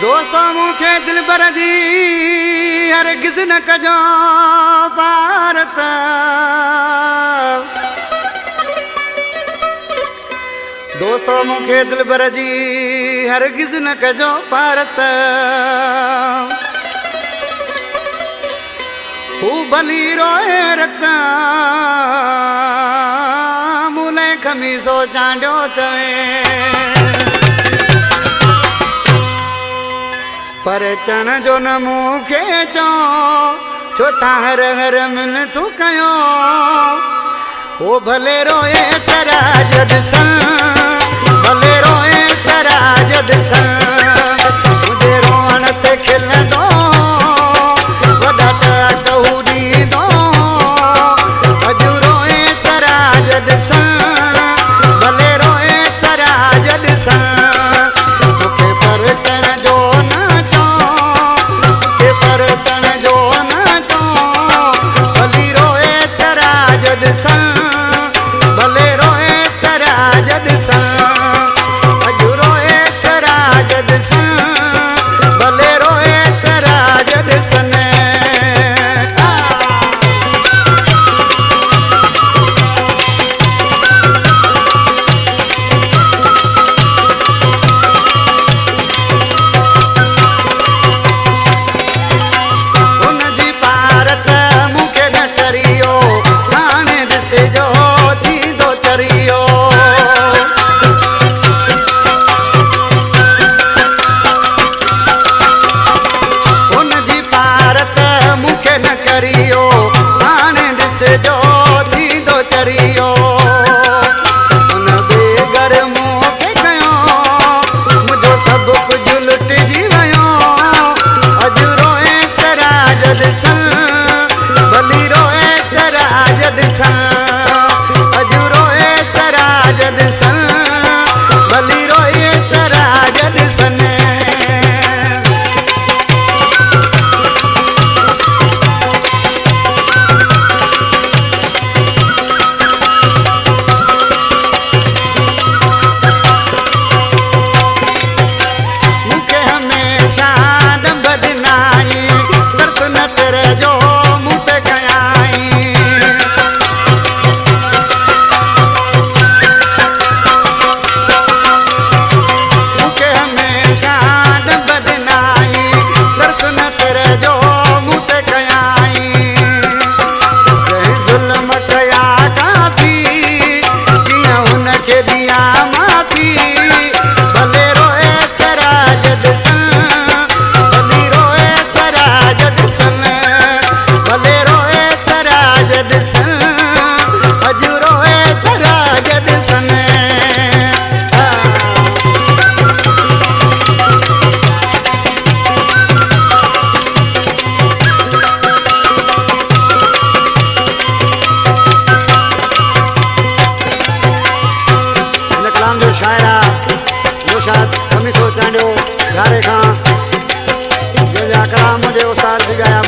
दोस्तों मुखे दिलबर जी हरगिज़ न कजो भारत। दोस्तों मुखे दिलबर जी हरगिज़ न कजो भारत। हू भली रोए रता मूले खमीसो चांडियो चवे पर चण जो न मूंखे चो छो ता हर हर मिन तू कयो। ओ भले रोए तरा जद सा भले रोए तरा जद सा मुझे रोअण ते खिलंदो वॾा टहू ॾींदो अॼु रोए तरा जद सा भले रोए तरा जद सा मूंखे परतण जो शायरा जो शायद खमीसो चांडियो यारे खां जो कलाम मुझे उस्ताद भी गाया।